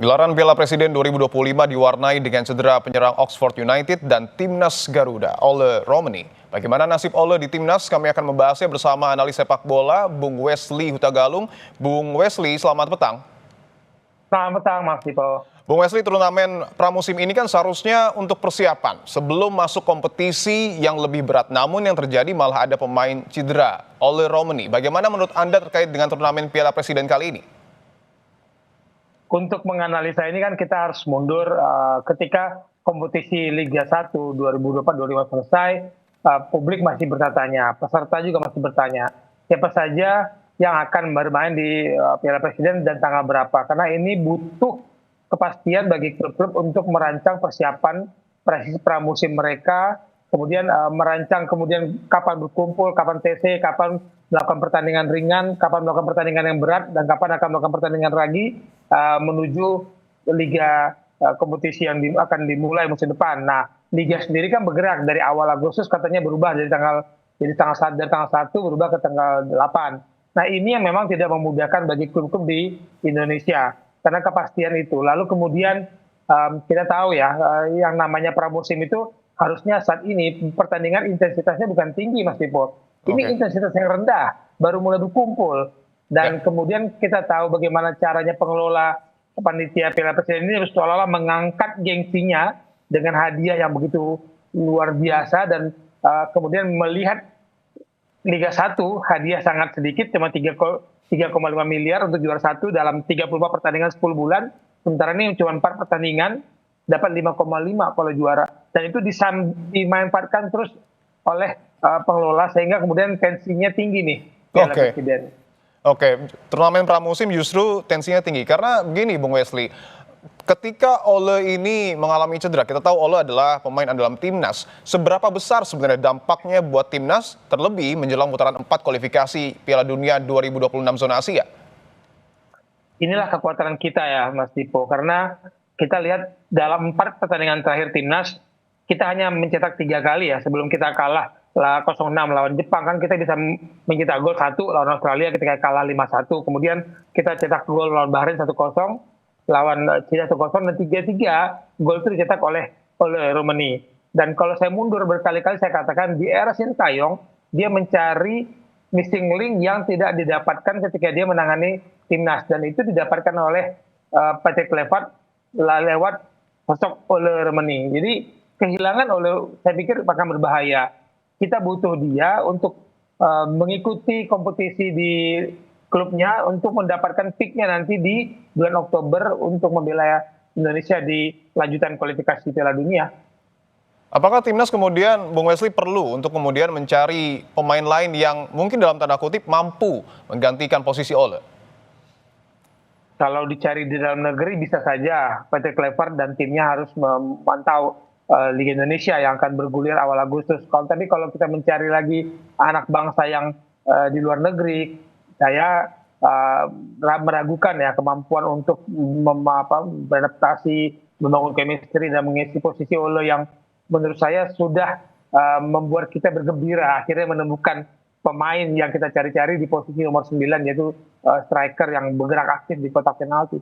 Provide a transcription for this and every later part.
Gelaran Piala Presiden 2025 diwarnai dengan cedera penyerang Oxford United dan Timnas Garuda, Ole Romani. Bagaimana nasib Ole di Timnas? Kami akan membahasnya bersama analis sepak bola, Bung Wesley Hutagalung. Bung Wesley, selamat petang. Selamat petang, Mas Dipo. Bung Wesley, turnamen pramusim ini kan seharusnya untuk persiapan sebelum masuk kompetisi yang lebih berat. Namun yang terjadi malah ada pemain cedera, Ole Romani. Bagaimana menurut Anda terkait dengan turnamen Piala Presiden kali ini? Untuk menganalisa ini kan kita harus mundur ketika kompetisi Liga 1 2024-2025 selesai, publik masih bertanya, peserta juga masih bertanya, siapa saja yang akan bermain di Piala Presiden dan tanggal berapa. Karena ini butuh kepastian bagi klub-klub untuk merancang persiapan pramusim mereka, kemudian merancang kemudian kapan berkumpul, kapan TC, kapan melakukan pertandingan ringan, kapan melakukan pertandingan yang berat, dan kapan akan melakukan pertandingan lagi menuju liga kompetisi yang akan dimulai musim depan. Nah, liga sendiri kan bergerak dari awal Agustus, katanya berubah dari tanggal 1 berubah ke tanggal 8. Nah, ini yang memang tidak memudahkan bagi klub-klub di Indonesia karena kepastian itu. Lalu kemudian kita tahu ya, yang namanya pramusim itu harusnya saat ini pertandingan intensitasnya bukan tinggi, Mas Dipo. Ini intensitas yang rendah, baru mulai berkumpul. Dan kemudian kita tahu bagaimana caranya pengelola panitia Piala Presiden ini seolah-olah mengangkat gengsinya dengan hadiah yang begitu luar biasa, dan kemudian melihat Liga 1 hadiah sangat sedikit, cuma 3,5 miliar untuk juara 1 dalam 34 pertandingan 10 bulan. Sementara ini cuma 4 pertandingan, dapat 5,5 kalau juara. Dan itu dimanfaatkan terus oleh pengelola sehingga kemudian tensinya tinggi nih Piala Presiden. Oke, turnamen pramusim justru tensinya tinggi. Karena begini Bung Wesley, ketika Ole ini mengalami cedera, kita tahu Ole adalah pemain andalan timnas. Seberapa besar sebenarnya dampaknya buat timnas, terlebih menjelang putaran 4 kualifikasi Piala Dunia 2026 zona Asia? Inilah kekuatan kita ya Mas Dipo, karena kita lihat dalam 4 pertandingan terakhir timnas, kita hanya mencetak 3 kali ya sebelum kita kalah 0-6 lawan Jepang. Kan kita bisa mencetak gol 1 lawan Australia ketika kalah 5-1. Kemudian kita cetak gol lawan Bahrain 1-0, lawan China 1-0, dan 3-3 gol itu dicetak oleh Romani. Dan kalau saya mundur berkali-kali saya katakan di era Sintayong dia mencari missing link yang tidak didapatkan ketika dia menangani timnas, dan itu didapatkan oleh Patrick Kluivert lewat sosok Ole Romani. Jadi kehilangan saya pikir akan berbahaya. Kita butuh dia untuk mengikuti kompetisi di klubnya untuk mendapatkan peaknya nanti di bulan Oktober untuk membela Indonesia di lanjutan kualifikasi Piala Dunia. Apakah timnas kemudian Bung Wesley perlu untuk kemudian mencari pemain lain yang mungkin dalam tanda kutip mampu menggantikan posisi Ole? Kalau dicari di dalam negeri bisa saja, Patrick Kluivert dan timnya harus memantau Liga Indonesia yang akan bergulir awal Agustus. Tapi kalau kita mencari lagi anak bangsa yang di luar negeri, saya meragukan ya kemampuan untuk beradaptasi, membangun chemistry dan mengisi posisi Ole yang menurut saya sudah membuat kita bergembira akhirnya menemukan pemain yang kita cari-cari di posisi nomor 9, yaitu striker yang bergerak aktif di kotak penalti.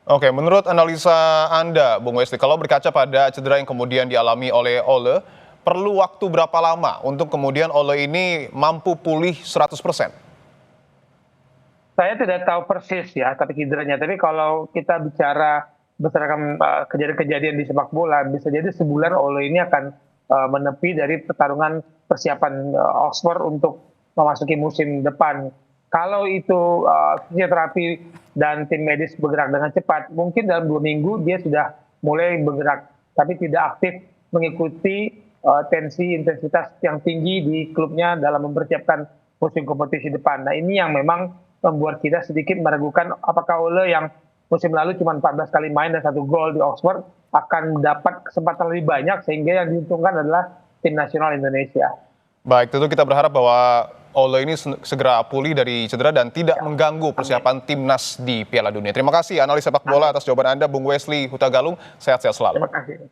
Oke, menurut analisa Anda, Bung Wesley, kalau berkaca pada cedera yang kemudian dialami oleh Ole, perlu waktu berapa lama untuk kemudian Ole ini mampu pulih 100%? Saya tidak tahu persis ya, tapi cederanya. Tapi kalau kita bicara berdasarkan kejadian-kejadian di sepak bola, bisa jadi sebulan Ole ini akan menepi dari pertarungan persiapan Oxford untuk memasuki musim depan. Kalau itu fisioterapi dan tim medis bergerak dengan cepat, mungkin dalam 2 minggu dia sudah mulai bergerak, tapi tidak aktif mengikuti tensi intensitas yang tinggi di klubnya dalam mempersiapkan musim kompetisi depan. Nah, ini yang memang membuat kita sedikit meragukan apakah Ole yang musim lalu cuma 14 kali main dan 1 gol di Oxford akan mendapat kesempatan lebih banyak, sehingga yang diuntungkan adalah tim nasional Indonesia. Baik, tentu kita berharap bahwa Ole ini segera pulih dari cedera dan tidak mengganggu persiapan timnas di Piala Dunia. Terima kasih analis sepak bola atas jawaban Anda, Bung Wesley Hutagalung. Sehat-sehat selalu. Terima kasih.